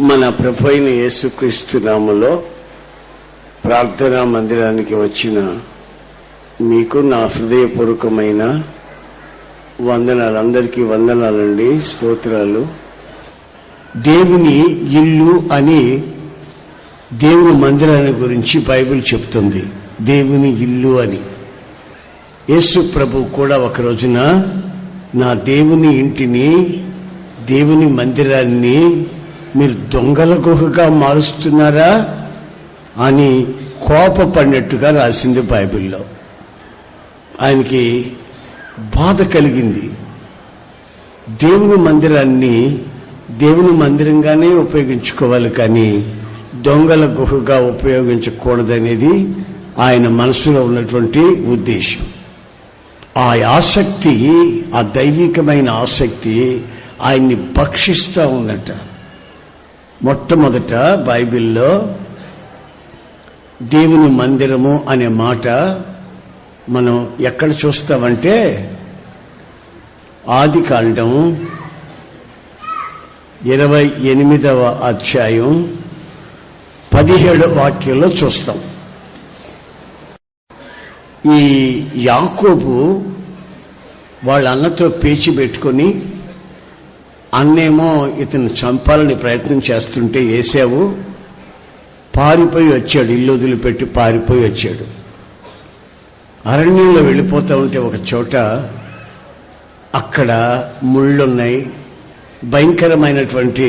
మన ప్రభు అయిన యేసుక్రీస్తు నామములో ప్రార్థనా మందిరానికి వచ్చిన మీకు నా హృదయపూర్వకమైన వందనాలు. అందరికీ వందనాలండి, స్తోత్రాలు. దేవుని ఇల్లు అని దేవుని మందిరాన్ని గురించి బైబిల్ చెప్తుంది. దేవుని ఇల్లు అని. యేసు ప్రభు కూడా ఒక రోజున నా దేవుని ఇంటిని, దేవుని మందిరాన్ని మీరు దొంగల గుహగా మారుస్తున్నారా అని కోపపడినట్టుగా రాసింది బైబిల్లో. ఆయనకి బాధ కలిగింది. దేవుని మందిరాన్ని దేవుని మందిరంగానే ఉపయోగించుకోవాలి, కానీ దొంగల గుహగా ఉపయోగించకూడదనేది ఆయన మనసులో ఉన్నటువంటి ఉద్దేశం. ఆ ఆసక్తి, ఆ దైవికమైన ఆసక్తి ఆయన్ని భక్షిస్తూ ఉందట. మొట్టమొదట బైబిల్లో దేవుని మందిరము అనే మాట మనం ఎక్కడ చూస్తామంటే ఆదికాండం 28వ అధ్యాయం 17వ వాక్యంలో చూస్తాం. ఈ యాకోబు వాళ్ళ అన్నతో పేచి పెట్టుకొని, అన్నేమో ఇతను చంపాలని ప్రయత్నం చేస్తుంటే ఏశావు పారిపోయి వచ్చాడు. ఇల్లు వదిలిపెట్టి పారిపోయి వచ్చాడు. అరణ్యంలో వెళ్ళిపోతూ ఉంటే ఒక చోట అక్కడ ముళ్ళున్నాయి, భయంకరమైనటువంటి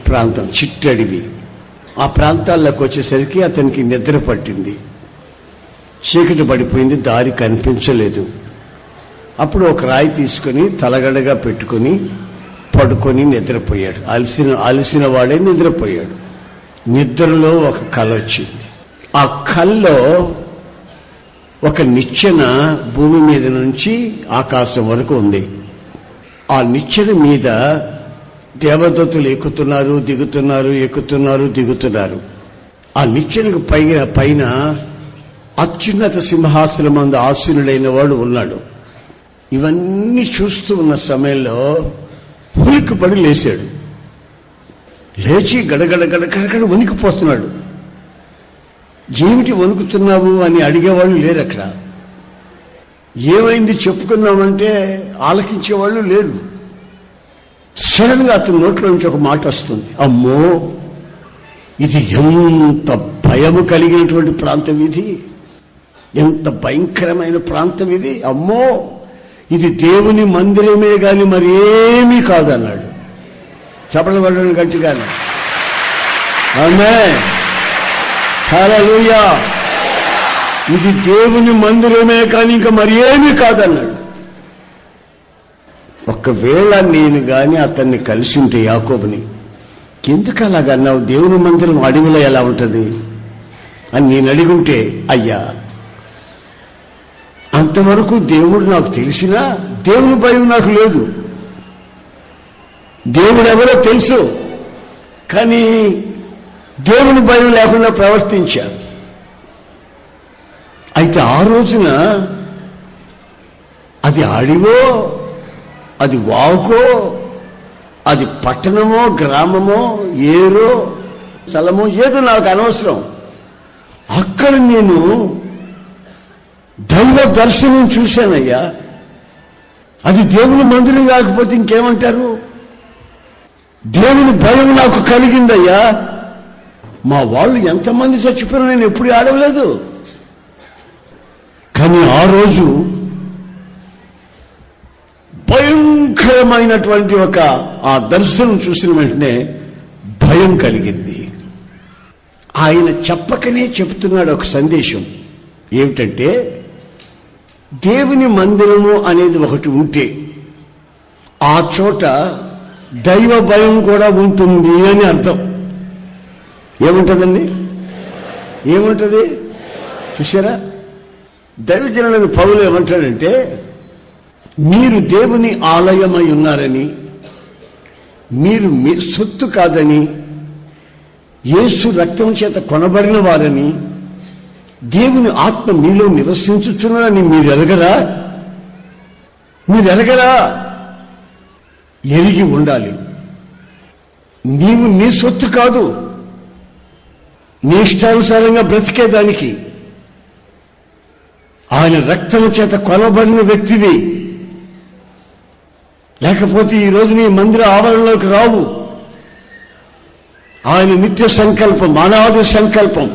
ప్రాంతం, చిట్టడివి. ఆ ప్రాంతాల్లోకి వచ్చేసరికి అతనికి నిద్ర పట్టింది. చీకటి పడిపోయింది, దారి కనిపించలేదు. అప్పుడు ఒక రాయి తీసుకొని తలగడగా పెట్టుకొని పడుకొని నిద్రపోయాడు. అలసిన వాడే నిద్రపోయాడు. నిద్రలో ఒక కల వచ్చింది. ఆ కల్లో ఒక నిచ్చెన భూమి మీద నుంచి ఆకాశం వరకు ఉంది. ఆ నిచ్చెన మీద దేవదూతలు ఎక్కుతున్నారు, దిగుతున్నారు, ఎక్కుతున్నారు, దిగుతున్నారు. ఆ నిచ్చెనకు పైన అత్యున్నత సింహాసనం ముందు ఆసీనుడైన వాడు ఉన్నాడు. ఇవన్నీ చూస్తూ ఉన్న సమయంలో ఉలిక్కిపడి లేచాడు. లేచి గడగడ గడగడ వణికిపోతున్నాడు. ఏమిటి వణుకుతున్నావు అని అడిగేవాళ్ళు లేరు అక్కడ. ఏమైంది చెప్పుకుందామంటే ఆలకించేవాళ్ళు లేరు. సడన్ గా అతని నోట్లో నుంచి ఒక మాట వస్తుంది. అమ్మో, ఇది ఎంత భయము కలిగినటువంటి ప్రాంతం ఇది, ఎంత భయంకరమైన ప్రాంతం ఇది. అమ్మో, ఇది దేవుని మందిరమే గాని మరేమీ కాదన్నాడు. చప్పట్లు కొట్టండి గట్టిగా. ఆమేన్, హల్లెలూయా. ఇది దేవుని మందిరమే కానీ ఇంకా మరేమీ కాదన్నాడు. ఒకవేళ నేను గాని అతన్ని కలిసి ఉంటే, యాకోబుని, ఎందుకు అలాగన్నావు, దేవుని మందిరం అడవిలో ఎలా ఉంటుంది అని నేను అడిగుంటే, అయ్యా అంతవరకు దేవుడు నాకు తెలిసినా దేవుని భయం నాకు లేదు. దేవుడు ఎవరో తెలుసు, కానీ దేవుని భయం లేకుండా ప్రవర్తించాను. అయితే ఆ రోజున అది అడవో, అది వాకో, అది పట్టణమో, గ్రామమో, ఏరో, స్థలమో, ఏదో నాకు అనవసరం. అక్కడ నేను దైవ దర్శనం చూశానయ్యా. అది దేవుని మందిరం కాకపోతే ఇంకేమంటారు? దేవుని భయం నాకు కలిగిందయ్యా. మా వాళ్ళు ఎంతమంది చచ్చిపోయినా నేను ఎప్పుడు ఆడవలేదు, కానీ ఆ రోజు భయంకరమైనటువంటి ఆ దర్శనం చూసిన వెంటనే భయం కలిగింది. ఆయన చెప్పకనే చెప్తున్నాడు ఒక సందేశం. ఏమిటంటే, దేవుని మందిరము అనేది ఒకటి ఉంటే ఆ చోట దైవ భయం కూడా ఉంటుంది అని అర్థం. ఏముంటుందండి? ఏముంటుంది చూసారా? దైవజనులైన పౌలు ఏమంటాడంటే, మీరు దేవుని ఆలయమై ఉన్నారని, మీరు మీ సొత్తు కాదని, యేసు రక్తం చేత కొనబడిన వారని, దేవుని ఆత్మ మీలో నివసించుచున్నదని మీరు ఎరగరా? ఎరిగి ఉండాలి. నీవు నీ సొత్తు కాదు, నీ ఇష్టానుసారంగా బ్రతికేదానికి. ఆయన రక్తము చేత కొనబడిన వ్యక్తివి. లేకపోతే ఈరోజు నీ మందిర ఆవరణలోకి రావు. ఆయన నిత్య సంకల్పం, అనాది సంకల్పం,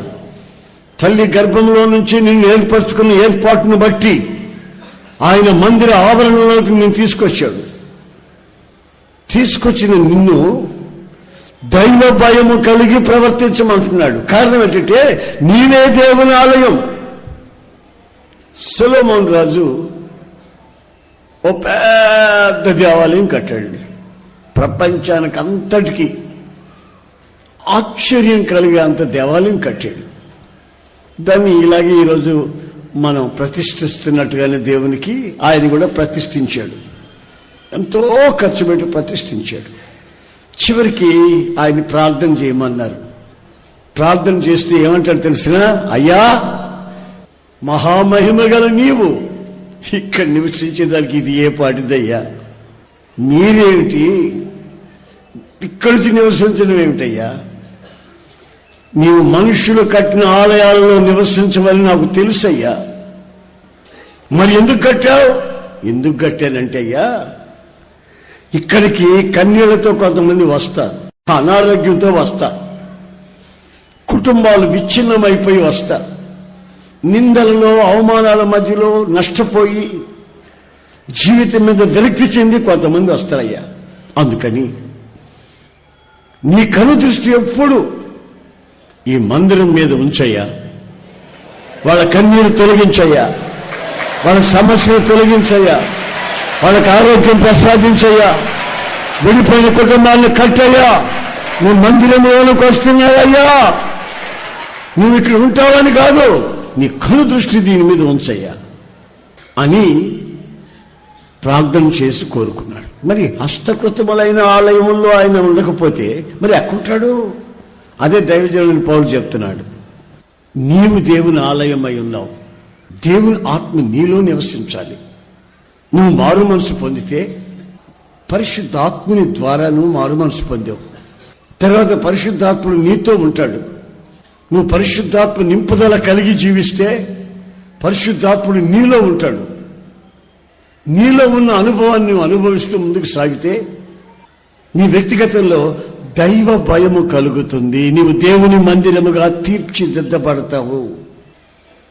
తల్లి గర్భంలో నుంచి నిన్ను ఏర్పరచుకున్న ఏర్పాటును బట్టి ఆయన మందిర ఆవరణలోకి నేను తీసుకొచ్చాడు. తీసుకొచ్చిన నిన్ను దైవ భయము కలిగి ప్రవర్తించమంటున్నాడు. కారణం ఏంటంటే నీవే దేవుని ఆలయం. సొలొమోను రాజు ఓ పెద్ద దేవాలయం కట్టాడు. ప్రపంచానికి అంతటికీ ఆశ్చర్యం కలిగే అంత దేవాలయం కట్టాడు. దాన్ని ఇలాగే ఈరోజు మనం ప్రతిష్ఠిస్తున్నట్టుగానే దేవునికి ఆయన కూడా ప్రతిష్ఠించాడు. ఎంతో ఖర్చు పెట్టి ప్రతిష్ఠించాడు. చివరికి ఆయన ప్రార్థన చేయమన్నారు. ప్రార్థన చేస్తే ఏమంటాడు తెలిసినా, అయ్యా మహామహిమ గల నీవు ఇక్కడ నివసించేదానికి ఇది ఏ పాటిదయ్యా, మీరేమిటి ఇక్కడి నుంచి నివసించడం ఏమిటయ్యా, నీవు మనుషులు కట్టిన ఆలయాలలో నివసించమని నాకు తెలుసయ్యా, మరి ఎందుకు కట్టావు? ఎందుకు కట్టానంటే అయ్యా, ఇక్కడికి కన్యలతో కొంతమంది వస్తారు, అనారోగ్యంతో వస్తారు, కుటుంబాలు విచ్ఛిన్నమైపోయి వస్తారు, నిందలలో అవమానాల మధ్యలో నష్టపోయి జీవితం మీద విరక్తి చెంది కొంతమంది వస్తారయ్యా. అందుకని నీ కను దృష్టి ఎప్పుడు ఈ మందిరం మీద ఉంచయ్యా, వాళ్ళ కన్నీరు తొలగించయ్యా, వాళ్ళ సమస్యలు తొలగించయ్యా, వాళ్ళకి ఆరోగ్యం ప్రసాదించయ్యా, విడిపోయిన కుటుంబాలను కట్టయ్యా, నువ్వు మందిరంలోకి వస్తున్నావయ్యా, నువ్వు ఇక్కడ ఉంటావని కాదు, నీ కను దృష్టి దీని మీద ఉంచయ్యా అని ప్రార్థన చేసి కోరుకున్నాడు. మరి హస్తకృతములైన ఆలయముల్లో ఆయన ఉండకపోతే మరి ఎక్కడుంటాడు? అదే దైవజనుని పౌలు చెప్తున్నాడు, నీవు దేవుని ఆలయమై ఉన్నావు, దేవుని ఆత్మ నీలో నివసించాలి. నువ్వు మారు మనసు పొందితే పరిశుద్ధాత్ముని ద్వారా నువ్వు మారు మనసు పొందావు. తర్వాత పరిశుద్ధాత్ముడు నీతో ఉంటాడు. నువ్వు పరిశుద్ధాత్మ నింపుదల కలిగి జీవిస్తే పరిశుద్ధాత్ముడు నీలో ఉంటాడు. నీలో ఉన్న అనుభవాన్ని నువ్వు అనుభవిస్తూ ముందుకు సాగితే నీ వ్యక్తిగతంలో దైవ భయము కలుగుతుంది. నీవు దేవుని మందిరముగా తీర్చిదిద్దబడతావు.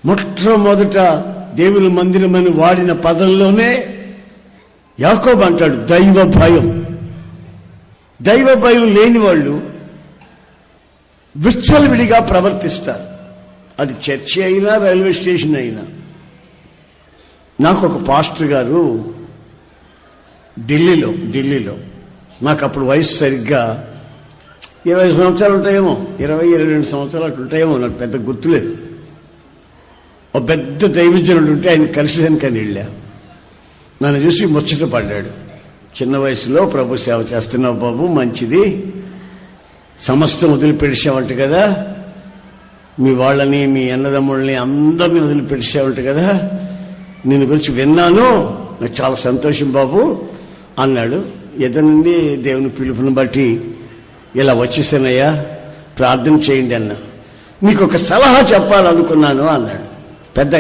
మొట్టమొదట దేవుని మందిరమని వాడిన పదంలోనే యాకోబు అంటాడు దైవ భయం. దైవ భయం లేని వాళ్ళు విచ్చలవిడిగా ప్రవర్తిస్తారు. అది చర్చి అయినా రైల్వే స్టేషన్ అయినా. నాకు ఒక పాస్టర్ గారు ఢిల్లీలో నాకు అప్పుడు వయసు సరిగ్గా 20 సంవత్సరాలు ఉంటాయేమో, 22 సంవత్సరాలు అటు ఉంటాయేమో, నాకు పెద్ద గుర్తులేదు. ఒక పెద్ద దైవజనుడు ఉంటే ఆయన కలిసేదానికి అని వెళ్ళా. నన్ను చూసి ముచ్చట పడ్డాడు. చిన్న వయసులో ప్రభు సేవ చేస్తున్నావు బాబు, మంచిది, సమస్తం వదిలిపెడిసావంట కదా, మీ వాళ్ళని మీ అన్నదమ్ముళ్ళని అందరినీ వదిలిపెడిసావంట కదా, నేను గురించి విన్నాను, నాకు చాలా సంతోషం బాబు అన్నాడు. ఎదనండి దేవుని పిలుపుని బట్టి ఇలా వచ్చేసానయ్యా, ప్రార్థన చేయండి అన్నా. మీకు ఒక సలహా చెప్పాలనుకున్నాను అన్నాడు. పెద్ద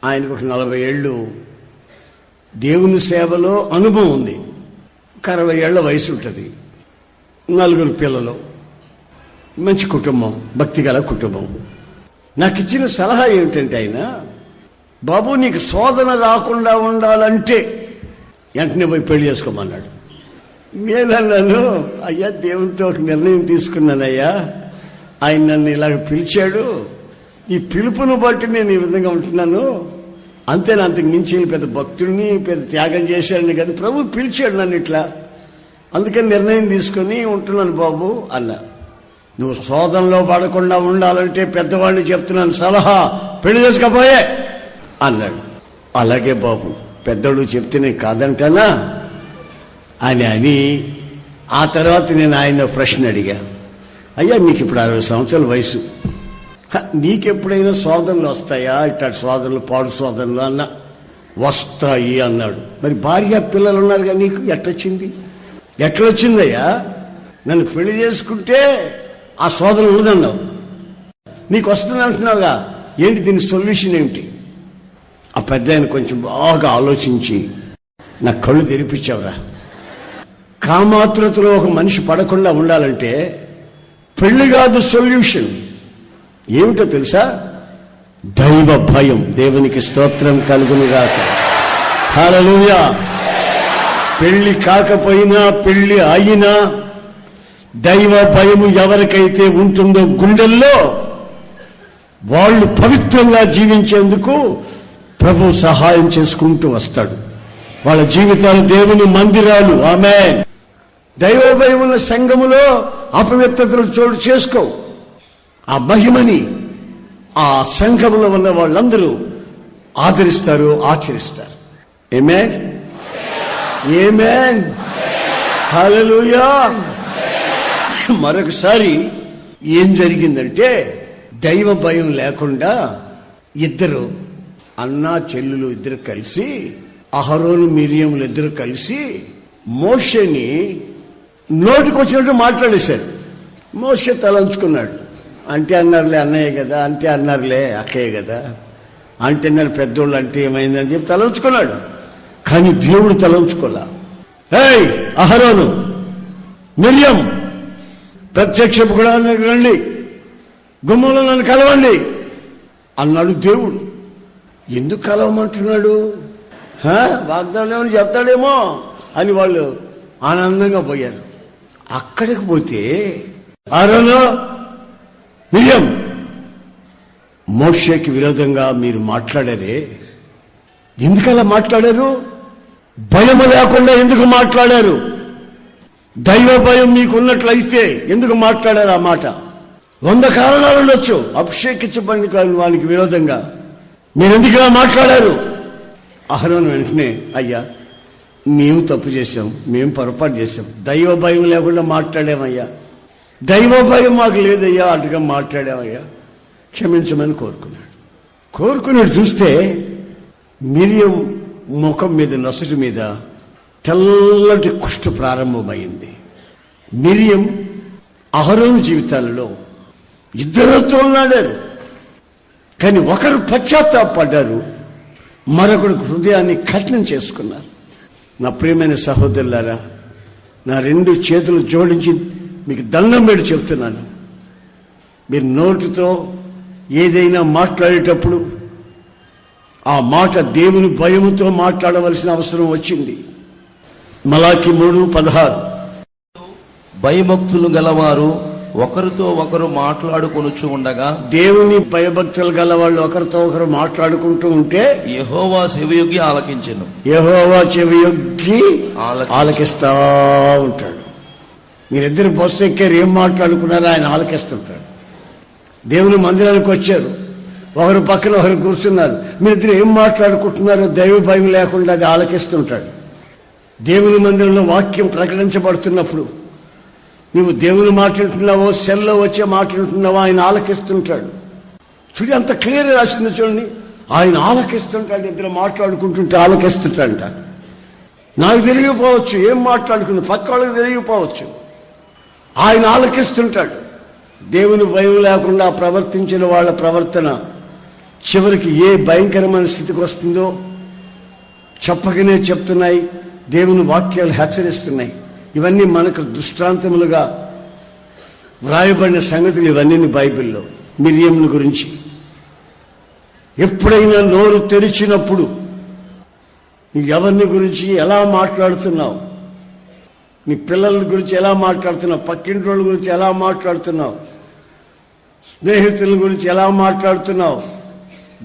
ఆయనకు ఒక 40 ఏళ్ళు దేవుని సేవలో అనుభవం ఉంది. 60 ఏళ్ల వయసు ఉంటుంది, 4 పిల్లలు, మంచి కుటుంబం, భక్తి గల కుటుంబం. నాకు ఇచ్చిన సలహా ఏమిటంటే ఆయన, బాబు నీకు శోధన రాకుండా ఉండాలంటే వెంటనే పోయి పెళ్లి చేసుకోమన్నాడు. నేనన్నాను, అయ్యా దేవునితో ఒక నిర్ణయం తీసుకున్నానయ్యా, ఆయన నన్ను ఇలాగ పిలిచాడు, ఈ పిలుపును బట్టి నేను ఈ విధంగా ఉంటున్నాను అంతేనా, అంతకు మించి పెద్ద భక్తుడిని పెద్ద త్యాగం చేశాడని కదా, ప్రభు పిలిచాడు నన్ను ఇట్లా, అందుకని నిర్ణయం తీసుకుని ఉంటున్నాను బాబు అన్నా. నువ్వు శోధనలో పడకుండా ఉండాలంటే పెద్దవాడిని చెప్తున్నాను సలహా, పెళ్లి చేసుకోపోయే అన్నాడు. అలాగే బాబు, పెద్దోడు చెప్తేనే కాదంటానా అని ఆ తర్వాత నేను ఆయన ప్రశ్న అడిగా, అయ్యా మీకు ఇప్పుడు 60 సంవత్సరాల వయసు, నీకెప్పుడైనా శోధనలు వస్తాయా? ఇట్లాంటి శోధనలు, పాడు శోధనలు అన్నా. వస్తాయి అన్నాడు. మరి భార్య పిల్లలు ఉన్నారు కదా, నీకు ఎట్లొచ్చిందయ్యా? నన్ను పెళ్లి చేసుకుంటే ఆ శోధన ఉండదన్నావు, నీకు వస్తుంది అంటున్నావుగా, ఏంటి దీని సొల్యూషన్ ఏమిటి? ఆ పెద్ద ఆయన కొంచెం బాగా ఆలోచించి నా కళ్ళు తెరిపించావురా. కామాతురతలో ఒక మనిషి పడకుండా ఉండాలంటే పెళ్లి కాదు సొల్యూషన్. ఏమిటో తెలుసా? దైవ భయం. దేవునికి స్తోత్రం కలుగునుగాక. హల్లెలూయా. పెళ్లి కాకపోయినా పెళ్లి అయినా దైవ భయము ఎవరికైతే ఉంటుందో గుండెల్లో, వాళ్ళు పవిత్రంగా జీవించేందుకు ప్రభు సహాయం చేసుకుంటూ వస్తాడు. వాళ్ళ జీవితాలు దేవుని మందిరాలు. ఆమేన్. దైవ భయం ఉన్న సంఘములో అపవిత్రతలు చోటు చేసుకో. ఆ మహిమని ఆ సంఘములో ఉన్న వాళ్ళందరూ ఆదరిస్తారు, ఆచరిస్తారు. ఆమేన్, ఆమేన్, హల్లెలూయా. మరొకసారి ఏం జరిగిందంటే, దైవ భయం లేకుండా ఇద్దరు అన్నా చెల్లులు ఇద్దరు కలిసి, అహరోను మిరియంలు ఇద్దరు కలిసి మోషేని నోటికి వచ్చినట్టు మాట్లాడేశారు. మోషే తలంచుకున్నాడు. అంటే అన్నారులే అన్నయ్య కదా, అంటే అన్నారులే అక్కయ్య కదా, అంటే అన్నారు పెద్దోళ్ళు, అంటే ఏమైందని చెప్పి తలంచుకున్నాడు. కానీ దేవుడు తలంచుకోలే. ఏయ్ అహరోను, మిరియం, ప్రత్యక్షపు గుడారానికి రండి, గుమ్మంలో నన్ను కలవండి అన్నాడు దేవుడు. ఎందుకు కలవమంటున్నాడు? వాగ్దానం ఏమని చెప్తాడేమో అని వాళ్ళు ఆనందంగా పోయారు. అక్కడికి పోతే అహరోను, మిరియం, మోషేకి విరోధంగా మీరు మాట్లాడారే, ఎందుకలా మాట్లాడారు? భయం లేకుండా ఎందుకు మాట్లాడారు? దైవ భయం మీకున్నట్లయితే ఎందుకు మాట్లాడారు ఆ మాట? 100 కారణాలు ఉండొచ్చు. అభిషేకించబడిన వానికి విరోధంగా మీరు ఎందుకు ఇలా మాట్లాడారు? అహరోను వెంటనే, అయ్యా మేము తప్పు చేశాం, మేము పొరపాటు చేశాం, దైవ భయం లేకుండా మాట్లాడామయ్యా, దైవ భయం మాకు లేదయ్యా, అటుగా మాట్లాడామయ్యా, క్షమించమని కోరుకున్నాడు. చూస్తే మిరియం ముఖం మీద, నొసటి మీద తెల్లటి కుష్టు ప్రారంభమైంది. మిరియం అహరోను జీవితాలలో ఇద్దరితో ఉన్నాడారు. కానీ ఒకరు పశ్చాత్తాపడ్డారు, మరొకరు హృదయాన్ని కఠినం చేసుకున్నారు. నా ప్రియమైన సహోదరులారా, నా 2 చేతులు జోడించి మీకు దండం పెట్టి చెప్తున్నాను, మీరు నోటితో ఏదైనా మాట్లాడేటప్పుడు ఆ మాట దేవుని భయముతో మాట్లాడవలసిన అవసరం వచ్చింది. మలాకి 3:16, భయభక్తులు గలవారు ఒకరితో ఒకరు మాట్లాడుకొనుచు ఉండగా, దేవుని భయభక్తులు గల వాళ్ళు ఒకరితో ఒకరు మాట్లాడుకుంటూ ఉంటే యెహోవా చెవియొగ్గి ఆలకించెను. యెహోవా చెవియొగ్గి ఆలకిస్తా ఉంటాడు. మీరిద్దరు బస్సు ఎక్కారు, ఏం మాట్లాడుకున్నారో ఆయన ఆలకిస్తుంటాడు. దేవుని మందిరానికి వచ్చారు, ఒకరు పక్కన ఒకరు కూర్చున్నారు, మీరిద్దరు ఏం మాట్లాడుకుంటున్నారో దైవ భయం లేకుండా అది ఆలకిస్తుంటాడు. దేవుని మందిరంలో వాక్యం ప్రకటించబడుతున్నప్పుడు నువ్వు దేవుని మాట్లాడుతున్నావో సెల్లో వచ్చే మాట్లాడుతున్నావో ఆయన ఆలకిస్తుంటాడు. చూడండి, అంత క్లియర్ రాసింది చూడండి. ఆయన ఆలకిస్తుంటాడు. ఇద్దరు మాట్లాడుకుంటుంటే ఆలకిస్తుంటాడంట. నాకు తెలియకపోవచ్చు ఏం మాట్లాడుకున్నా, పక్క వాళ్ళకి తెలియకపోవచ్చు, ఆయన ఆలకిస్తుంటాడు. దేవుని భయం లేకుండా ప్రవర్తించిన వాళ్ళ ప్రవర్తన చివరికి ఏ భయంకరమైన స్థితికి వస్తుందో చెప్పకనే చెప్తున్నాయి. దేవుని వాక్యాలు హెచ్చరిస్తున్నాయి. ఇవన్నీ మనకు దృష్టాంతములుగా వ్రాయబడిన సంగతులు ఇవన్నీ బైబిల్లో. మిరియంను గురించి ఎప్పుడైనా నోరు తెరిచినప్పుడు నువ్వు ఎవరిని గురించి ఎలా మాట్లాడుతున్నావు, నీ పిల్లల గురించి ఎలా మాట్లాడుతున్నావు, పక్కింటి వాళ్ళ గురించి ఎలా మాట్లాడుతున్నావు, స్నేహితుల గురించి ఎలా మాట్లాడుతున్నావు,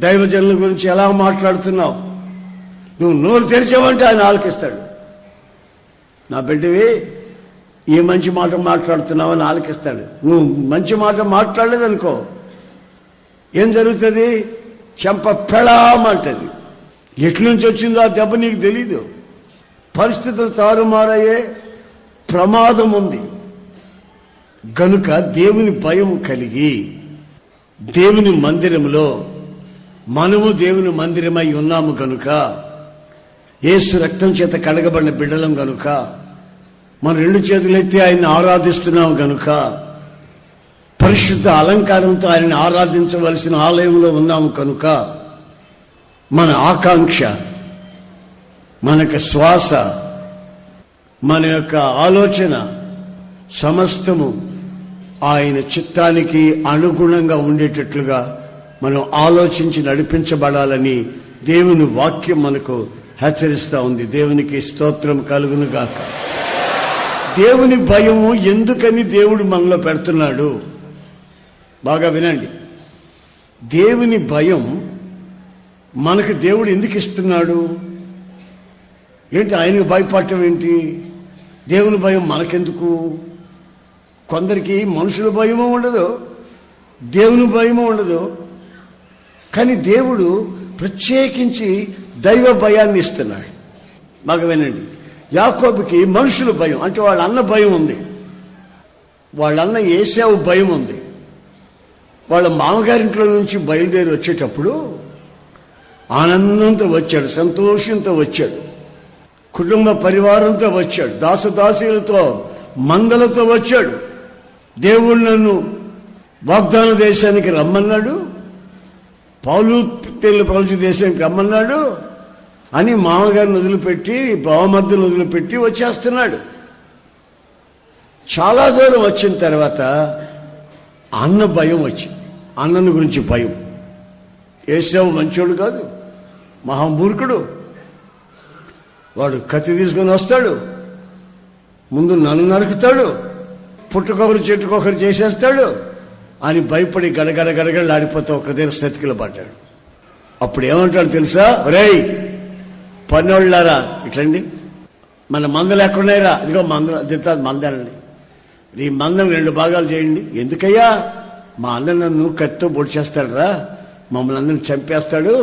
దైవజనుల గురించి ఎలా మాట్లాడుతున్నావు, నువ్వు నోరు తెరిచావంటే ఆయన ఆలకిస్తాడు. నా బిడ్డవి ఏ మంచి మాట మాట్లాడుతున్నావు అని ఆలకిస్తాడు. నువ్వు మంచి మాట మాట్లాడలేదనుకో ఏం జరుగుతుంది? చెంప పెళామంటది. ఎట్నుంచి వచ్చిందో ఆ దెబ్బ నీకు తెలీదు. పరిస్థితులు తారుమారయ్యే ప్రమాదం ఉంది. గనుక దేవుని భయం కలిగి దేవుని మందిరములో మనము దేవుని మందిరమై ఉన్నాము గనుక, యేసు రక్తం చేత కడగబడిన బిడ్డలం గనుక మన 2 చేతులెత్తి ఆయన్ని ఆరాధిస్తున్నాం కనుక, పరిశుద్ధ అలంకారంతో ఆయన్ని ఆరాధించవలసిన ఆలయంలో ఉన్నాము కనుక, మన ఆకాంక్ష, మనకు శ్వాస, మన యొక్క ఆలోచన సమస్తము ఆయన చిత్తానికి అనుగుణంగా ఉండేటట్లుగా మనం ఆలోచించి నడిపించబడాలని దేవుని వాక్యం మనకు హెచ్చరిస్తూ ఉంది. దేవునికి స్తోత్రం కలుగును గాక. దేవుని భయము ఎందుకని దేవుడు మనలో పెడుతున్నాడు? బాగా వినండి. దేవుని భయం మనకు దేవుడు ఎందుకు ఇస్తున్నాడు? ఏంటి ఆయనకు భయపడటం ఏంటి? దేవుని భయం మనకెందుకు? కొందరికి మనుషుల భయమూ ఉండదు, దేవుని భయమూ ఉండదు. కానీ దేవుడు ప్రత్యేకించి దైవ భయాన్ని ఇస్తున్నాడు. బాగా వినండి. యాకోబుకి మనుషుల భయం అంటే వాళ్ళ అన్న భయం ఉంది, వాళ్ళ అన్న ఏశావు భయం ఉంది. వాళ్ళ మామగారింట్లో నుంచి బయలుదేరి వచ్చేటప్పుడు ఆనందంతో వచ్చాడు, సంతోషంతో వచ్చాడు, కుటుంబ పరివారంతో వచ్చాడు, దాసదాసీలతో మందలతో వచ్చాడు. దేవుడు నన్ను వాగ్దాన దేశానికి రమ్మన్నాడు, పౌలు ప్రపంచ దేశానికి రమ్మన్నాడు అని మామగారిని వదిలిపెట్టి, బావమర్దులు వదిలిపెట్టి వచ్చేస్తున్నాడు. చాలా దూరం వచ్చిన తర్వాత అన్న భయం వచ్చింది. అన్నను గురించి భయం. ఏశావు మంచోడు కాదు, మహామూర్ఖుడు. వాడు కత్తి తీసుకొని వస్తాడు, ముందు నన్ను నరుకుతాడు, పుట్టుకొకరు చెట్టుకొకరు చేసేస్తాడు అని భయపడి గడగడ గడగడలాడిపోతే ఒక దగ్గర స్థితికిలో పడ్డాడు. అప్పుడు ఏమంటాడు తెలుసా? రేయ్ పన్నోళ్ళారా ఇట్లండి, మన మందలు ఎక్కడున్నాయిరా? ఇదిగో మందలండి, ఈ మందం 2 భాగాలు చేయండి. ఎందుకయ్యా? మా అన్న నన్ను కత్తితో పొడిచేస్తాడు రా, మమ్మల్ని అందరిని చంపేస్తాడు,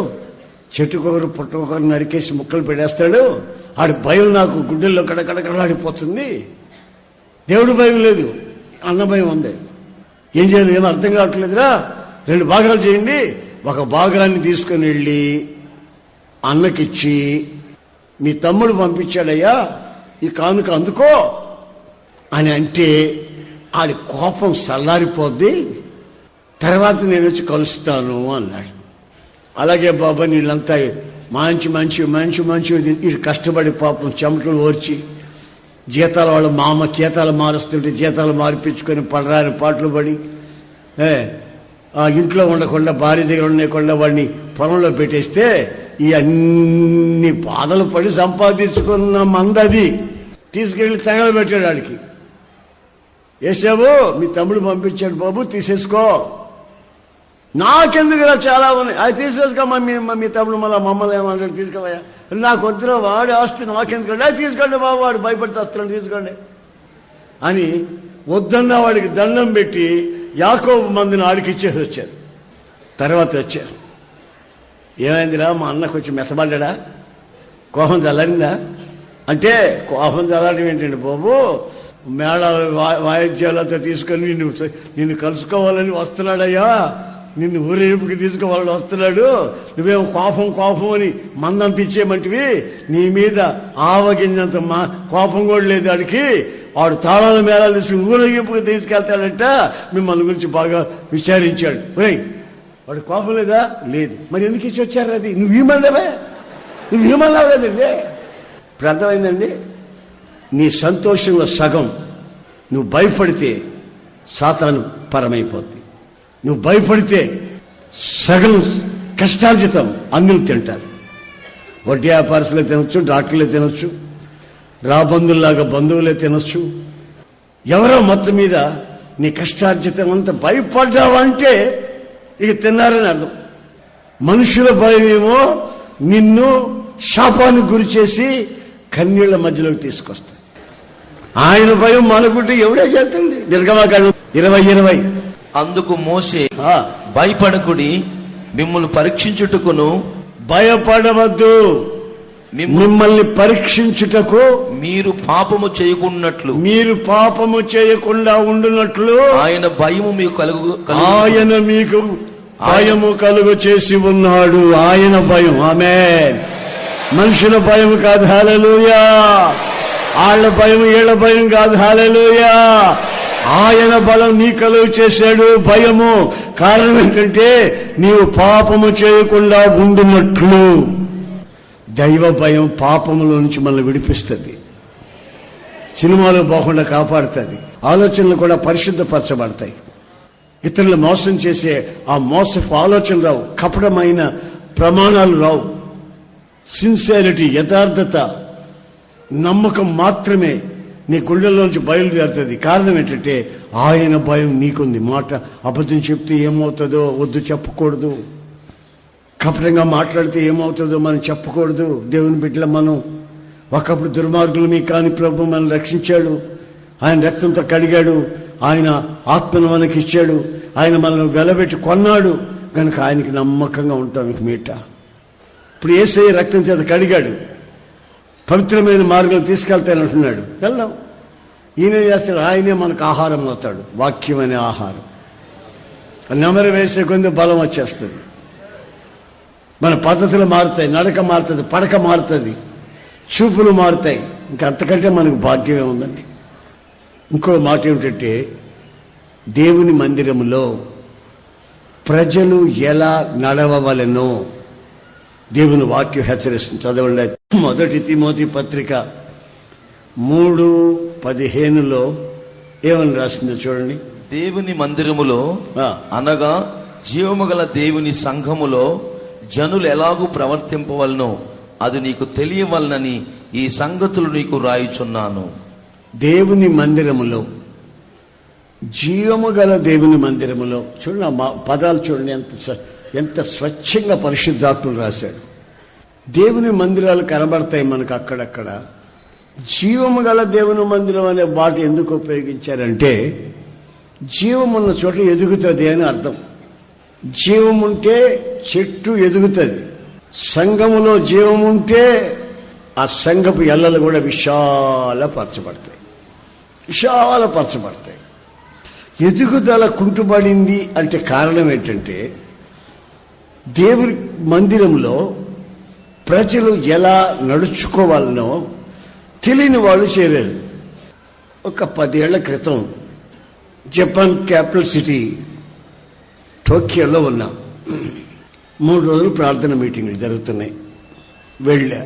చెట్టుకొకరు పుట్టుకొకరు నరికేసి ముక్కలు పెట్టేస్తాడు. ఆడి భయం నాకు గుడ్డెల్లో కడకడకడలాడిపోతుంది. దేవుడు భయం లేదు, అన్న భయం ఉంది. ఏం చేయాలి? ఏమో అర్థం కావట్లేదురా, 2 భాగాలు చేయండి. ఒక భాగాన్ని తీసుకుని వెళ్ళి అన్నకిచ్చి, మీ తమ్ముడు పంపించాడయ్యా, ఈ కానుక అందుకో అని అంటే ఆడి కోపం చల్లారిపోద్ది, తర్వాత నేను వచ్చి కలుస్తాను అన్నాడు. అలాగే బాబా నీళ్ళంతా మంచి మంచి మంచి మంచి ఇటు కష్టపడి పాపం చెమటలు ఓర్చి జీతాలు, వాళ్ళ మామ జీతాలు మారుస్తుంటే జీతాలు మారిపించుకొని పడరాని పాటలు పడి, ఆ ఇంట్లో ఉండకుండా భార్య దగ్గర ఉండకుండా వాడిని పొలంలో పెట్టేస్తే ఈ అన్ని బాధలు పడి సంపాదించుకున్న మందది తీసుకెళ్లి తగలబెట్టాడు. వాడికి ఏశావు, మీ తమ్ముడు పంపించాడు బాబు, తీసేసుకో. నాకెందుకురా చాలా ఉన్నాయి, అది తీసేసుకోమా. మీ తమ్ముడు మమ్మల్ని ఏమన్నాడు, తీసుకోవయ్యా. నాకు వద్దురా, వాడి ఆస్తి నాకెందుకండి, అది తీసుకోండి బాబు, వాడు భయపడితే వస్తున్నాడు, తీసుకోండి అని వద్దన్న వాడికి దండం పెట్టి యాకోబు మందిని ఆడికి ఇచ్చేసి వచ్చారు. తర్వాత వచ్చారు, ఏమైందిరా మా అన్నకు వచ్చి మెత్తబడ్డా, కోపం చల్లారిందా అంటే, కోపం చల్లారడం ఏంటండి బాబు, మేళాలు వాయిద్యాలతో తీసుకొని నిన్ను కలుసుకోవాలని వస్తున్నాడయ్యా, నిన్ను ఊరేపుకి తీసుకోవాలని వస్తున్నాడు, నువ్వేమో కోపం కోపం అని మందంత ఇచ్చేయమంటివి, నీ మీద ఆవగింజంత కోపం కూడా లేదు వాడికి, వాడు తాళాలు మేళాలు తీసుకుని ఊరేగింపుకి తీసుకెళ్తాడంట, మిమ్మల్ని గురించి బాగా విచారించాడు. వాడు కోపం లేదా? లేదు. మరి ఎందుకు ఇచ్చి వచ్చారు? అది నువ్వేమన్నావే, నువ్వేమన్నావు కదండి. ఇప్పుడు అర్థమైందండి. నీ సంతోషంలో సగం నువ్వు భయపడితే సాతాను పరమైపోద్ది. నువ్వు భయపడితే సగం కష్టార్జితం అన్యులు తింటారు. వడ్డీ వ్యాపారస్తులే తినొచ్చు, డాక్టర్లే తినొచ్చు, రాబంధుల్లాగా బంధువులే తినొచ్చు. ఎవరో మొత్తం మీద నీ కష్టార్జితం అంతా భయపడ్డావంటే ఇక తిన్నారని అర్థం. మనుషుల భయమేమో నిన్ను శాపానికి గురి చేసి కన్నీళ్ల మధ్యలోకి తీసుకొస్తుంది. ఆయన భయం మనకుంటే ఎవడే చేస్తుంది. నిర్గమకాండం 20:20. అందుకు మోషే, భయపడకుడి, మిమ్మల్ని పరీక్షించుటకును, భయపడవద్దు, మిమ్మల్ని పరీక్షించుటకు, మీరు పాపము చేయకున్నట్లు, మీరు పాపము చేయకుండా ఉండునట్లు ఆయన భయము మీకు ఆయన మీకు భయము కలుగు చేసి ఉన్నాడు. ఆయన భయం. ఆమేన్. మనుషుల భయం కాదు. హల్లెలూయా. వాళ్ళ భయం వీళ్ళ భయం కాదు. హల్లెలూయా. ఆయన బలం నీ కలుగు చేశాడు. భయము కారణం ఏంటంటే నీవు పాపము చేయకుండా ఉండునట్లు. దైవ భయం పాపముల నుంచి మనల్ని విడిపిస్తుంది, సినిమాలో పోకుండా కాపాడుతుంది, ఆలోచనలు కూడా పరిశుద్ధపరచబడతాయి. ఇతరులు మోసం చేసే ఆ మోసపు ఆలోచనలు రావు, కపటమైన ప్రమాణాలు రావు. సిన్సియారిటీ, యథార్థత, నమ్మకం మాత్రమే నీ గుండెల్లోంచి బయలుదేరుతుంది. కారణం ఏంటంటే ఆయన భయం నీకుంది. మాట అబద్ధం చెప్తే ఏమవుతుందో వద్దు, చెప్పకూడదు. కపటంగా మాట్లాడితే ఏమవుతుందో మనం చెప్పకూడదు. దేవుని బిడ్డల మనం ఒకప్పుడు దుర్మార్గులమే కానీ ప్రభు మనల్ని రక్షించాడు. ఆయన రక్తంతో కడిగాడు, ఆయన ఆత్మను మనకి ఇచ్చాడు, ఆయన మనల్ని వెలబెట్టి కొన్నాడు కనుక ఆయనకి నమ్మకంగా ఉంటానికి మీట. ఇప్పుడు యేసయ్య రక్తం చేత కడిగాడు, పవిత్రమైన మార్గం తీసుకెళ్తానంటున్నాడు. వెళ్దాం. ఈయన చేస్తాడు, ఆయనే మనకు ఆహారం అవుతాడు. వాక్యం అనే ఆహారం నెమరు వేసే కొంచెం బలం వచ్చేస్తుంది. మన పద్ధతులు మారుతాయి, నడక మారుతుంది, పడక మారుతుంది, చూపులు మారుతాయి. ఇంకా అంతకంటే మనకు భాగ్యమే ఉందండి. ఇంకో మాట ఏమిటంటే దేవుని మందిరములో ప్రజలు ఎలా నడవవలెనో దేవుని వాక్యం హెచ్చరిస్తుంది. చదవండి. మొదటి తిమోతి పత్రిక 3:15 ఏమని రాసిందో చూడండి. దేవుని మందిరములో అనగా జీవము గల దేవుని సంఘములో జనులు ఎలాగూ ప్రవర్తింపవలనో అది నీకు తెలియవలనని ఈ సంగతులు నీకు రాయుచున్నాను. దేవుని మందిరములో, జీవము గల దేవుని మందిరములో. చూడండి ఆ పదాలు చూడండి, ఎంత స్వచ్ఛంగా పరిశుద్ధాత్ములు రాశాడు. దేవుని మందిరాలు కనబడతాయి మనకు అక్కడక్కడ. జీవము గల దేవుని మందిరం అనే మాట ఎందుకు ఉపయోగించారంటే జీవం ఉన్న చోట ఎదుగుతుంది అని అర్థం. జీవం ఉంటే చెట్టు ఎదుగుతుంది. సంఘములో జీవం ఉంటే ఆ సంఘపు ఎల్లలు కూడా విశాలపరచబడతాయి. ఎదుగుదల కుంటుబడింది అంటే కారణం ఏంటంటే దేవుని మందిరంలో ప్రజలు ఎలా నడుచుకోవాలనో తెలియని వాళ్ళు చేయలేరు. ఒక 10 ఏళ్ల క్రితం జపాన్ క్యాపిటల్ సిటీ టోక్యోలో ఉన్నాం. 3 రోజులు ప్రార్థన మీటింగ్లు జరుగుతున్నాయి. వెళ్ళా.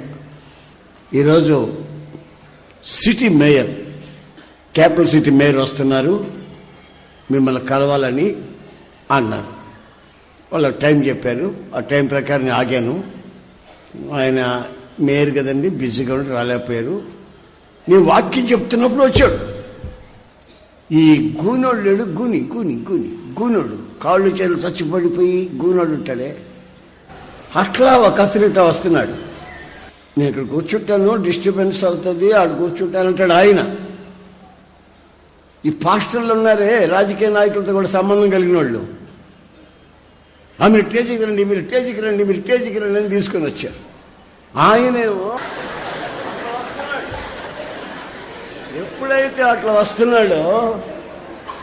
ఈరోజు city mayor, capital city mayor వస్తున్నారు, మిమ్మల్ని కలవాలని అన్నారు. వాళ్ళు టైం చెప్పారు. ఆ టైం ప్రకారం ఆగాను. ఆయన మేయర్ కదండి, బిజీగా ఉండి రాలేకపోయారు. నేను వాక్యం చెప్తున్నప్పుడు వచ్చాడు. ఈ గూనోడు లేడు, గూనోడు కాళ్ళు చేతులు చచ్చిపడిపోయి గూనోడు ఉంటాడే, అట్లా ఒక అతనిట వస్తున్నాడు. నేను ఇక్కడ కూర్చుంటాను, డిస్టర్బెన్స్ అవుతుంది, ఆడు కూర్చుంటానంటాడు ఆయన. ఈ పాస్టర్లు ఉన్నారే రాజకీయ నాయకులతో కూడా సంబంధం కలిగిన వాళ్ళు, మీరు స్టేజీకి రండి, మీరు స్టేజీకి రండి అని తీసుకొని వచ్చారు. ఆయనేమో ఎప్పుడైతే అట్లా వస్తున్నాడో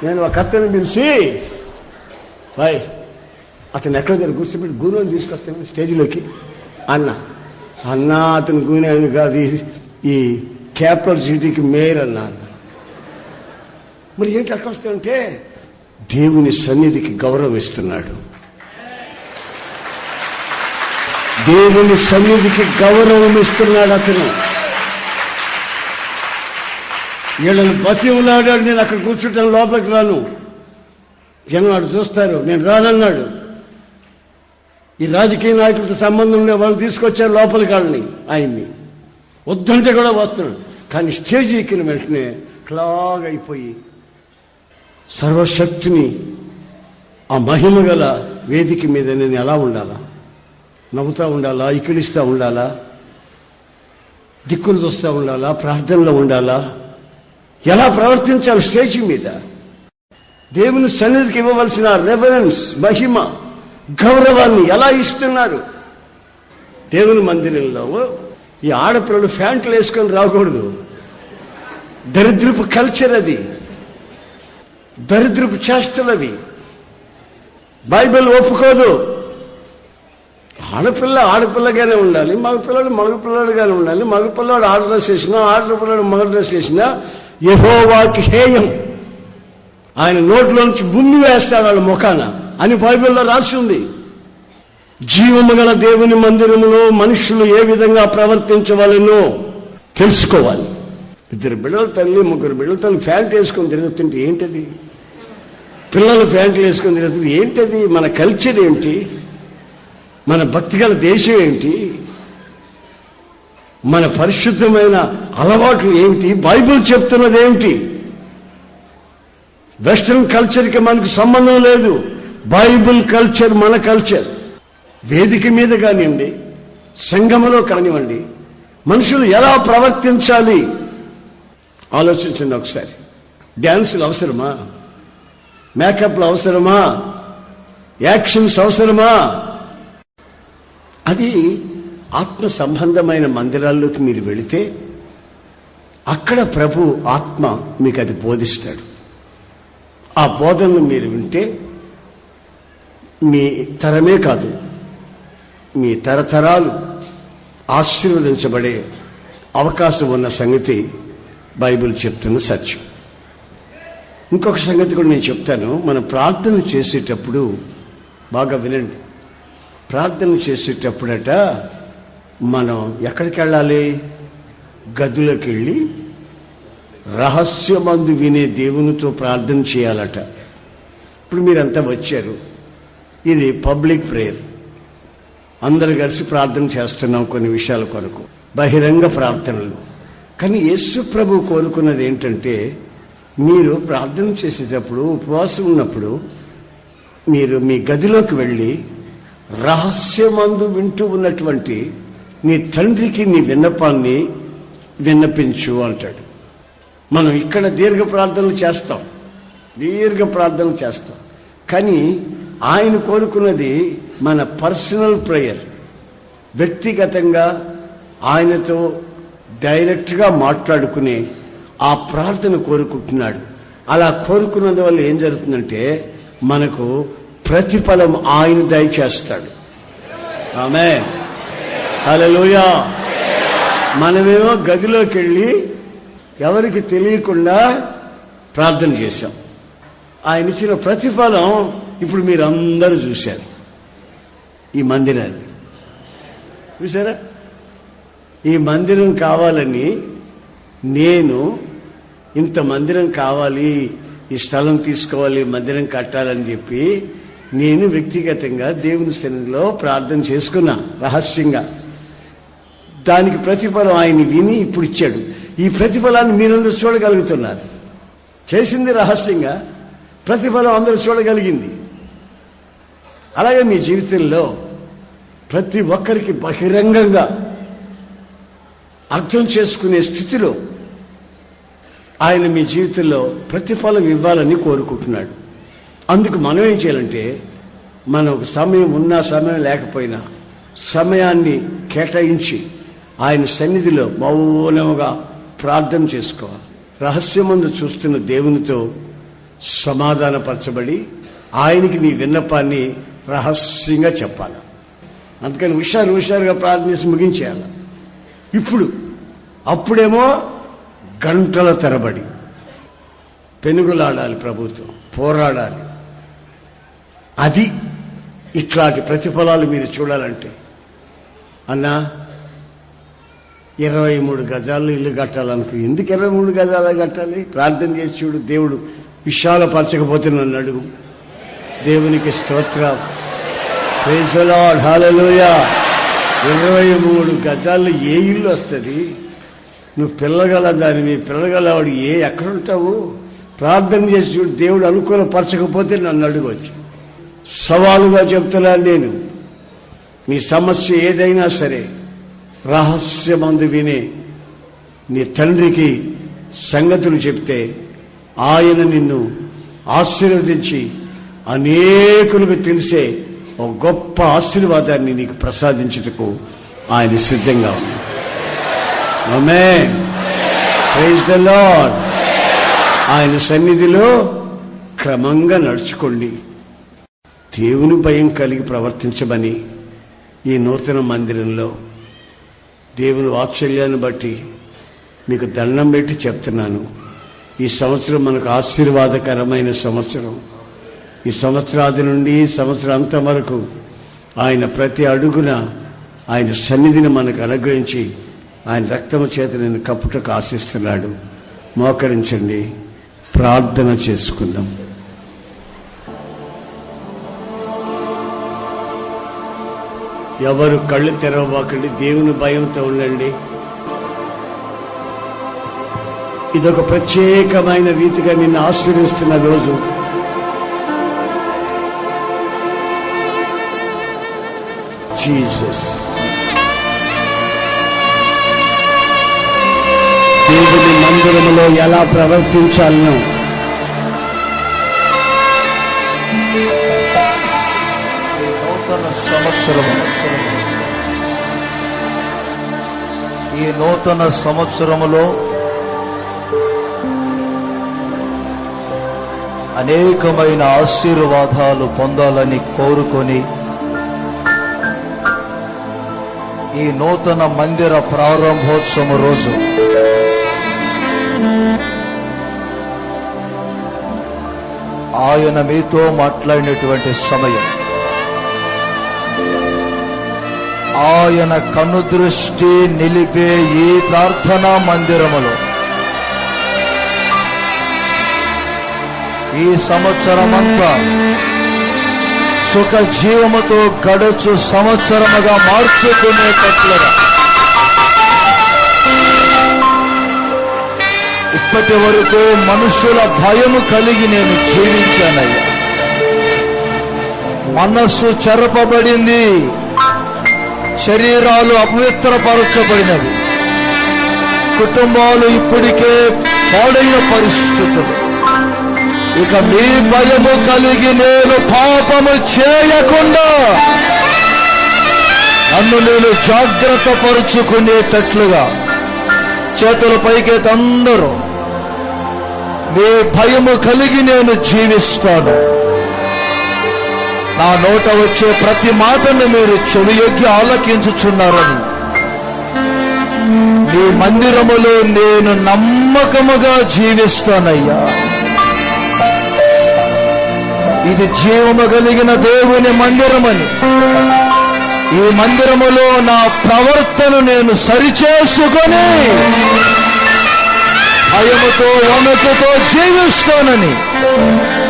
నేను ఒక అతను పిలిచి, బాయ్ అతను ఎక్కడ దగ్గర కూర్చోబెట్టి గూనెని తీసుకొస్తాను స్టేజీలోకి అన్నా. అతను గూనె అని కాదు, ఈ క్యాపిటల్ సిటీకి మేయర్ అన్నా. మరి ఏంటి అట్లా వస్తాయంటే దేవుని సన్నిధికి గౌరవం ఇస్తున్నాడు. దేవుని సన్నిధికి గౌరవం ఇస్తున్నాడు అతను. వీళ్ళని బతి ఉన్నాడు. నేను అక్కడ కూర్చుంటాను, లోపలికి రాను, జనం వాడు చూస్తారు, నేను రానన్నాడు. ఈ రాజకీయ నాయకులతో సంబంధం ఉండే వాళ్ళు తీసుకొచ్చారు లోపలికి వాళ్ళని, ఆయన్ని వద్దంటే కూడా వస్తున్నాడు. కానీ స్టేజ్ ఎక్కిన వెంటనే క్లాగ్ అయిపోయి సర్వశక్తిని ఆ మహిమ గల వేదిక మీద నేను ఎలా ఉండాలా? నవ్వుతూ ఉండాలా? ఇకిలిస్తూ ఉండాలా? దిక్కులు చూస్తూ ఉండాలా? ప్రార్థనలో ఉండాలా? ఎలా ప్రవర్తించాలి స్టేజ్ మీద? దేవుని సన్నిధికి ఇవ్వవలసిన రెవరెన్స్, మహిమ, గౌరవాన్ని ఎలా ఇస్తున్నారు? దేవుని మందిరంలో ఈ ఆడపిల్లలు ఫ్యాంట్లు వేసుకొని రాకూడదు. దరిద్రపు కల్చర్ అది, దరిద్రపు చేష్టలవి. బైబిల్ ఒప్పుకోదు. ఆడపిల్ల ఆడపిల్లగానే ఉండాలి, మగపిల్లడు మగపిల్లడుగానే ఉండాలి. మగపిల్లడు ఆడ డ్రెస్ వేసినా, ఆడపిల్లడు మగ డ్రెస్ వేసినా యెహోవాకి హేయం, ఆయన నోట్లోంచి ఉమ్మి వేస్తాడు వాళ్ళ ముఖాన అని బైబిల్లో రాసి ఉంది. జీవము గల దేవుని మందిరములో మనుషులు ఏ విధంగా ప్రవర్తించవలెనో తెలుసుకోవాలి. 2 బిడ్డల తల్లి 3 బిడ్డల తల్లి ప్యాంట్ వేసుకొని తిరుగుతుంటే ఏంటది? పిల్లలు ప్యాంట్లు వేసుకొని తిరుగుతుంటే ఏంటది? మన కల్చర్ ఏంటి? మన భక్తిగల దేశం ఏంటి? మన పరిశుద్ధమైన అలవాట్లు ఏమిటి? బైబిల్ చెప్తున్నది ఏమిటి? వెస్ట్రన్ కల్చర్కి మనకు సంబంధం లేదు. బైబిల్ కల్చర్ మన కల్చర్. వేదిక మీద కానివ్వండి, సంఘములో కానివ్వండి, మనుషులు ఎలా ప్రవర్తించాలి ఆలోచించండి ఒకసారి. డ్యాన్సులు అవసరమా? మేకప్లు అవసరమా? యాక్షన్స్ అవసరమా? అది ఆత్మ సంబంధమైన మందిరాల్లోకి మీరు వెళితే అక్కడ ప్రభు ఆత్మ మీకు అది బోధిస్తాడు. ఆ బోధనలు మీరు వింటే మీ తరమే కాదు, మీ తరతరాలు ఆశీర్వదించబడే అవకాశం ఉన్న సంగతి బైబిల్ చెప్తున్న సత్యం. ఇంకొక సంగతి కూడా నేను చెప్తాను. మనం ప్రార్థన చేసేటప్పుడు బాగా వినండి. ప్రార్థన చేసేటప్పుడట మనం ఎక్కడికి వెళ్ళాలి? గదిలోకి వెళ్ళి రహస్యమందు వినే దేవునితో ప్రార్థన చేయాలట. ఇప్పుడు మీరంతా వచ్చారు, ఇది పబ్లిక్ ప్రేయర్, అందరు కలిసి ప్రార్థన చేస్తున్నాం కొన్ని విషయాల కొరకు, బహిరంగ ప్రార్థనలు. కానీ యేసు ప్రభు కోరుకున్నది ఏంటంటే, మీరు ప్రార్థన చేసేటప్పుడు, ఉపవాసం ఉన్నప్పుడు మీరు మీ గదిలోకి వెళ్ళి రహస్యమందు వింటూ ఉన్నటువంటి నీ తండ్రికి నీ విన్నపాన్ని విన్నపించు అంటాడు. మనం ఇక్కడ దీర్ఘ ప్రార్థనలు చేస్తాం, కానీ ఆయన కోరుకున్నది మన పర్సనల్ ప్రేయర్, వ్యక్తిగతంగా ఆయనతో డైరెక్ట్గా మాట్లాడుకునే ఆ ప్రార్థన కోరుకుంటున్నాడు. అలా కోరుకున్నందువల్ల ఏం జరుగుతుందంటే మనకు ప్రతిఫలం ఆయన దయచేస్తాడు. ఆమేన్, హల్లెలూయా. మనమేమో గదిలోకి వెళ్ళి ఎవరికి తెలియకుండా ప్రార్థన చేశాం. ఆయన ఇచ్చిన ప్రతిఫలం ఇప్పుడు మీరు అందరూ చూశారు. ఈ మందిరాన్ని చూసారా? ఈ మందిరం కావాలని నేను ఇంత మందిరం కావాలి, ఈ స్థలం తీసుకోవాలి, మందిరం కట్టాలని చెప్పి నేను వ్యక్తిగతంగా దేవుని సన్నిధిలో ప్రార్థన చేసుకున్నా రహస్యంగా. దానికి ప్రతిఫలం ఆయన విని ఇప్పుడు ఇచ్చాడు. ఈ ప్రతిఫలాన్ని మీరందరూ చూడగలుగుతున్నారు. చేసింది రహస్యంగా, ప్రతిఫలం అందరూ చూడగలిగింది. అలాగే మీ జీవితంలో ప్రతి ఒక్కరికి బహిరంగంగా అర్థం చేసుకునే స్థితిలో ఆయన మీ జీవితంలో ప్రతిఫలం ఇవ్వాలని కోరుకుంటున్నాడు. అందుకు మనం ఏం చేయాలంటే, మనకు సమయం ఉన్నా సమయం లేకపోయినా సమయాన్ని కేటాయించి ఆయన సన్నిధిలో మౌనముగా ప్రార్థన చేసుకోవాలి. రహస్యమందు చూస్తున్న దేవునితో సమాధానపరచబడి ఆయనకి నీ విన్నపాన్ని రహస్యంగా చెప్పాలి. అందుకని హుషారుగా ప్రార్థించి ముగించేయాలి. అప్పుడేమో గంటల తరబడి పెనుగులాడాలి, ప్రభుత్వం పోరాడాలి. అది ఇట్లాంటి ప్రతిఫలాలు మీరు చూడాలంటే, అన్నా 23 గజాల్లో ఇల్లు కట్టాలనుకో. ఎందుకు 23 గజాలు కట్టాలి? ప్రార్థన చేసి చూడు, దేవుడు విశాలపరచకపోతే నన్ను అడుగు. దేవునికి స్తోత్రం, ప్రైజ్ ది లార్డ్, హల్లెలూయా. 23 గజాల్లో ఏ ఇల్లు వస్తుంది? నువ్వు పిల్లగల దానివి, పిల్లగలవాడు ఎక్కడుంటావు? ప్రార్థన చేసి చూడు, దేవుడు అనుకూలపరచకపోతే నన్ను అడుగొచ్చు. సవాలుగా చెప్తున్నాను నేను. నీ సమస్య ఏదైనా సరే రహస్యమందు వినే నీ తండ్రికి సంగతులు చెప్తే ఆయన నిన్ను ఆశీర్వదించి అనేకులకు తెలిసే ఒక గొప్ప ఆశీర్వాదాన్ని నీకు ప్రసాదించుటకు ఆయన సిద్ధంగా ఉన్నాడు. ఆమేన్, ప్రైజ్ ది లార్డ్. ఆయన సన్నిధిలో క్రమంగా నడుచుకోండి, దేవుని భయం కలిగి ప్రవర్తించమని ఈ నూతన మందిరంలో దేవుని వాత్సల్యాన్ని బట్టి మీకు దండం పెట్టి చెప్తున్నాను. ఈ సంవత్సరం మనకు ఆశీర్వాదకరమైన సంవత్సరం. ఈ సంవత్సరాది నుండి సంవత్సరాంతం వరకు ఆయన ప్రతి అడుగున ఆయన సన్నిధిని మనకు అనుగ్రహించి ఆయన రక్తము చేత నేను కప్పుటకు ఆశిస్తున్నాడు. మోకరించండి, ప్రార్థన చేసుకుందాం. ఎవరు కళ్ళు తెరవబాకండి, దేవుని భయంతో ఉండండి. ఇదొక ప్రత్యేకమైన రీతిగా నిన్ను ఆశీర్వదిస్తున్న రోజు. జీసస్ దేవుని మందిరములో ఎలా ప్రవర్తించాలనో ఈ నూతన సంవత్సరములో అనేకమైన ఆశీర్వాదాలు పొందాలని కోరుకొని ఈ నూతన మందిర ప్రారంభోత్సవం రోజు ఆయన మీతో మాట్లాడినటువంటి సమయం, ఆయన కనుదృష్టి నిలిపే ఈ ప్రార్థనా మందిరములో ఈ సంవత్సరమంతా సుఖ జీవముతో గడుచు సంవత్సరముగా మార్చుకునేటట్లుగా ఇప్పటి వరకు మనుషుల భయము కలిగి నేను జీవించానయ్యా. మనస్సు చెరపబడింది, శరీరాలు అపవిత్రపరచబడినవి, కుటుంబాలు ఇప్పటికే పాడైన పరిస్థితులు. ఇక మీ భయము కలిగి నేను పాపము చేయకుండా నన్ను నేను జాగ్రత్త పరుచుకునేటట్లుగా చేతుల పైకెత్తి అందరూ మీ భయము కలిగి నేను జీవిస్తాను. నా నోట వచ్చే ప్రతి మాటను మీరు చెవియొగ్గి ఆలకించుచున్నారని మీ మందిరములో నేను నమ్మకముగా జీవిస్తానయ్యా. ఇది జీవము కలిగిన దేవుని మందిరమని, ఈ మందిరములో నా ప్రవర్తన నేను సరిచేసుకొని భయముతో వణుకుతో జీవిస్తానని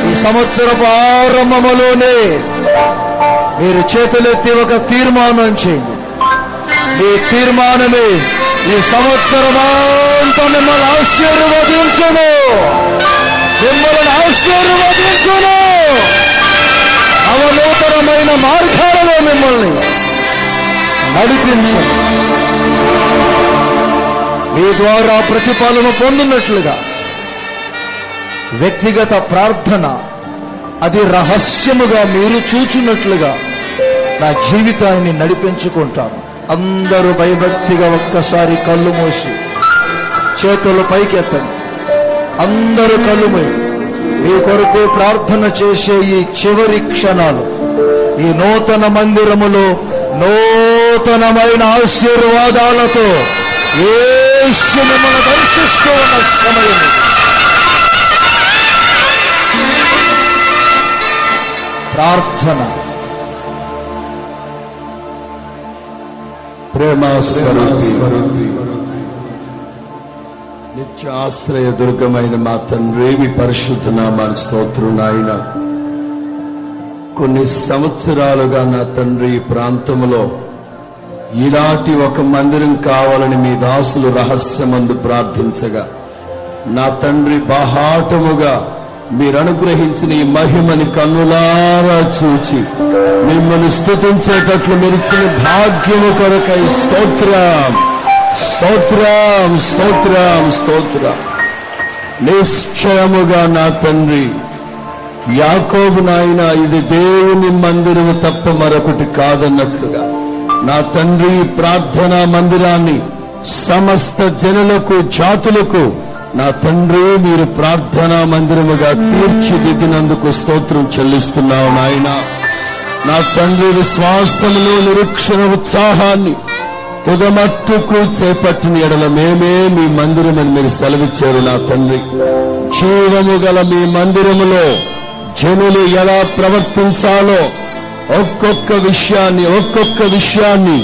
ఈ సంవత్సరపు ఆరంభములోనే మీరు చేతులెత్తి ఒక తీర్మానం చేయండి. ఈ తీర్మానమే ఈ సంవత్సరమంతా మిమ్మల్ని ఆశీర్వదించును, మిమ్మల్ని ఆశీర్వదించును. నవనూతనమైన మార్గాలలో మిమ్మల్ని నడిపించను. మీ ద్వారా ప్రతిఫలన పొందినట్లుగా వ్యక్తిగత ప్రార్థన అది రహస్యముగా మీరు చూచున్నట్లుగా నా జీవితాన్ని నడిపించుకుంటాను. అందరూ భయభక్తిగా ఒక్కసారి కళ్ళు మూసి చేతులు పైకెత్తండి. అందరూ కళ్ళు మూసి మీ కొరకు ప్రార్థన చేసే ఈ చివరి క్షణాలు ఈ నూతన మందిరములో నూతనమైన ఆశీర్వాదాలతో యేసు మిమ్మల్ని దర్శిస్తూ ఉన్న సమయం. ప్రార్థన. ప్రేమాస్వరూపి నిత్య ఆశ్రయ దుర్గమైన మా తండ్రి, మీ పరిశుద్ధ నామానికి స్తోత్రం నాయన. కొన్ని సంవత్సరాలుగా నా తండ్రి ఈ ప్రాంతంలో ఇలాంటి ఒక మందిరం కావాలని మీ దాసులు రహస్యమందు ప్రార్థించగా నా తండ్రి బాహాటముగా మీరు అనుగ్రహించిన ఈ మహిమని కన్నులారా చూచి మిమ్మల్ని స్తుతించేటట్లు మీరిచ్చిన భాగ్యము కొరకై స్తోత్రం, స్తోత్రం, స్తోత్రం, స్తోత్రం. నిశ్చయముగా నా తండ్రి యాకోబు నాయన ఇది దేవుని మందిరము తప్ప మరొకటి కాదన్నట్లుగా నా తండ్రి ప్రార్థనా మందిరాన్ని సమస్త జనులకు జాతులకు నా తండ్రి మీరు ప్రార్థనా మందిరముగా తీర్చిదిద్దినందుకు స్తోత్రం చెల్లిస్తున్నావు నాయన. నా తండ్రి విశ్వాసములో నిరీక్షణ ఉత్సాహాన్ని తుదమట్టుకు చేపట్టిన ఎడల మేమే మీ మందిరమని మీరు సెలవిచ్చారు. నా తండ్రి, జీవము గల మీ మందిరములో జనులు ఎలా ప్రవర్తించాలో ఒక్కొక్క విషయాన్ని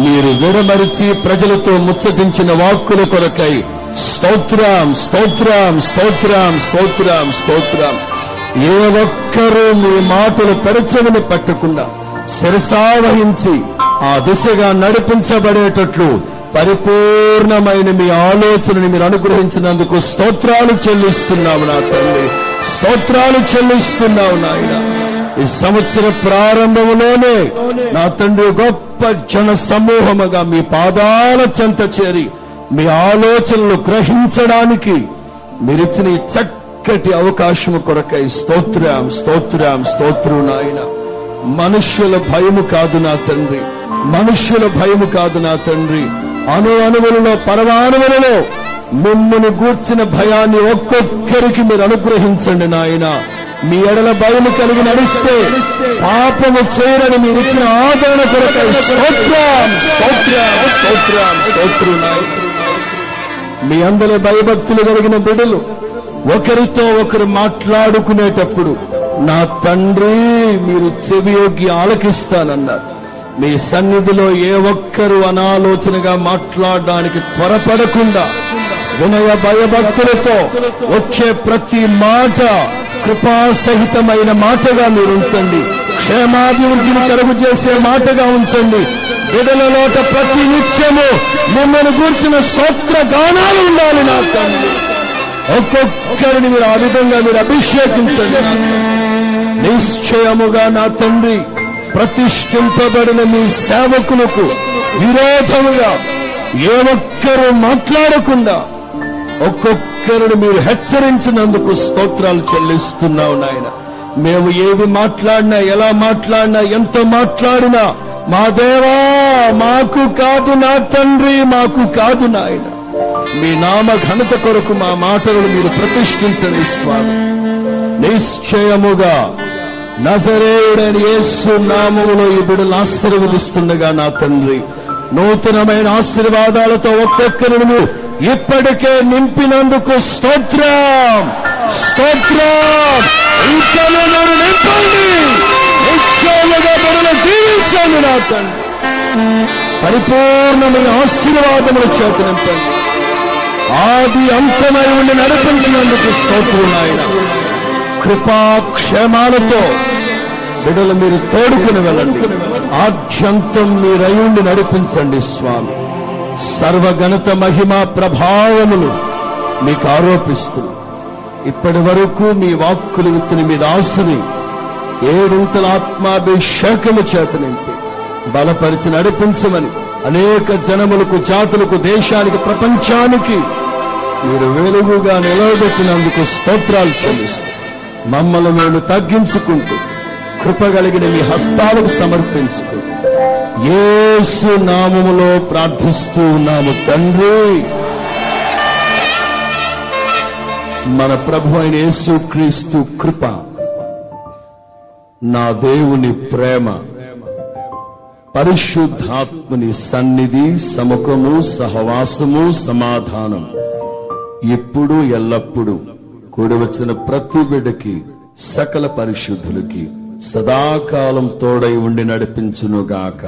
మీరు విడమరిచి ప్రజలతో ముచ్చటించిన వాక్కుల కొరకై స్తోత్రం, స్తోత్రం, స్తోత్రం, స్తోత్రం, స్తోత్రం. ఏ ఒక్కరూ మీ మాటలు పెరచమని పట్టకుండా శిరసావహించి ఆ దిశగా నడిపించబడేటట్లు పరిపూర్ణమైన మీ ఆలోచనని మీరు అనుగ్రహించినందుకు స్తోత్రాలు చెల్లిస్తున్నాము నా తండ్రి, స్తోత్రాలు చెల్లిస్తున్నావు నాయన. ఈ సంవత్సర ప్రారంభంలోనే నా తండ్రి గొప్ప జన సమూహముగా మీ పాదాల చెంత చేరి మీ ఆలోచనలు గ్రహించడానికి మీరిచ్చిన ఈ చక్కటి అవకాశము కొరకై స్తోత్రం, స్తోత్రం, స్తోత్రం నాయన. మనుష్యుల భయము కాదు నా తండ్రి, మనుష్యుల భయము కాదు నా తండ్రి. అణువణువులలో పరమాణువులలో మిమ్మును గూర్చిన భయాన్ని ఒక్కొక్కరికి మీరు అనుగ్రహించండి నాయన. మీ ఎడల భయము కలిగి నడిస్తే పాపము చేయరని మీరు ఇచ్చిన ఆదరణ కొరకై స్తోత్రం, స్తోత్రం, స్తోత్రం, స్తోత్రం నాయన. మీ అందరి భయభక్తులు కలిగిన బిడ్డలు ఒకరితో ఒకరు మాట్లాడుకునేటప్పుడు నా తండ్రి మీరు చెవియొగ్గి ఆలకిస్తానన్నారు. మీ సన్నిధిలో ఏ ఒక్కరు అనాలోచనగా మాట్లాడడానికి త్వరపడకుండా వినయ భయభక్తులతో వచ్చే ప్రతి మాట కృపాసహితమైన మాటగా మీరు ఉంచండి. క్షేమాభివృద్ధిని కలుగు చేసే మాటగా ఉంచండి. బిడ్డలలోట ప్రతి నిత్యము మిమ్మల్ని గూర్చిన స్తోత్ర గానాలు ఉండాలి నా తండ్రి. ఒక్కొక్కరిని మీరు ఆ విధంగా మీరు అభిషేకించండి. నిశ్చయముగా నా తండ్రి ప్రతిష్ఠింపబడిన మీ సేవకులకు విరోధముగా ఏ ఒక్కరూ మాట్లాడకుండా ఒక్కొక్కరిని మీరు హెచ్చరించినందుకు స్తోత్రాలు చెల్లిస్తున్నావు నాయన. మేము ఏది మాట్లాడినా, ఎలా మాట్లాడినా, ఎంత మాట్లాడినా మా దేవా మాకు కాదు నా తండ్రి, మాకు కాదు నాయన. మీ నామ ఘనత కొరకు మా మాటలను మీరు ప్రతిష్ఠించండి స్వామి. నిశ్చయముగా నజరేయుడైన యేసు నామములో ఈ బిడ్డలు ఆశీర్వదిస్తుండగా నా తండ్రి నూతనమైన ఆశీర్వాదాలతో ఒక్కొక్కరిని ఇప్పటికే నింపినందుకు స్తోత్రం, స్తోత్రం. ఇంకా నన్ను నింపండి, నిశ్చయముగా బిడ్డలు దీవించండి నా తండ్రి. పరిపూర్ణమైన ఆశీర్వాదముల చేత నింపండి. ఆది అంతమై ఉండి నడిపించినందుకు స్తోత్రం నాయన. కృపాక్షేమాలతో బిడ్డలు మీరు తోడుకుని వెళ్ళండి. ఆద్యంతం మీరయుండి నడిపించండి స్వామి. సర్వఘనత మహిమ ప్రభావములు మీకు ఆరోపిస్తూ ఇప్పటి వరకు మీ వాక్కులు విత్తిన మీద ఆశని ఏడింతల ఆత్మాభిషేకము చేత నింపి బలపరిచి నడిపించమని అనేక జనములకు, జాతులకు, దేశానికి, ప్రపంచానికి మీరు వెలుగుగా నిలవబెట్టినందుకు స్తోత్రాలు చెల్లిస్తూ మమ్మల్ని మేము తగ్గించుకుంటూ కృపగలిగిన మీ హస్తాలకు సమర్పించుకుంటూ యేసు నామములో ప్రార్థిస్తూ ఉన్నాము తండ్రి. మన ప్రభు అయిన యేసు క్రీస్తు కృప, నా దేవుని ప్రేమ, పరిశుద్ధాత్మని సన్నిధి, సముఖము, సహవాసము, సమాధానం ఇప్పుడు ఎల్లప్పుడూ కూడి వచ్చిన ప్రతి బిడ్డకి, సకల పరిశుద్ధులకి సదాకాలం తోడై ఉండి నడిపించునుగాక.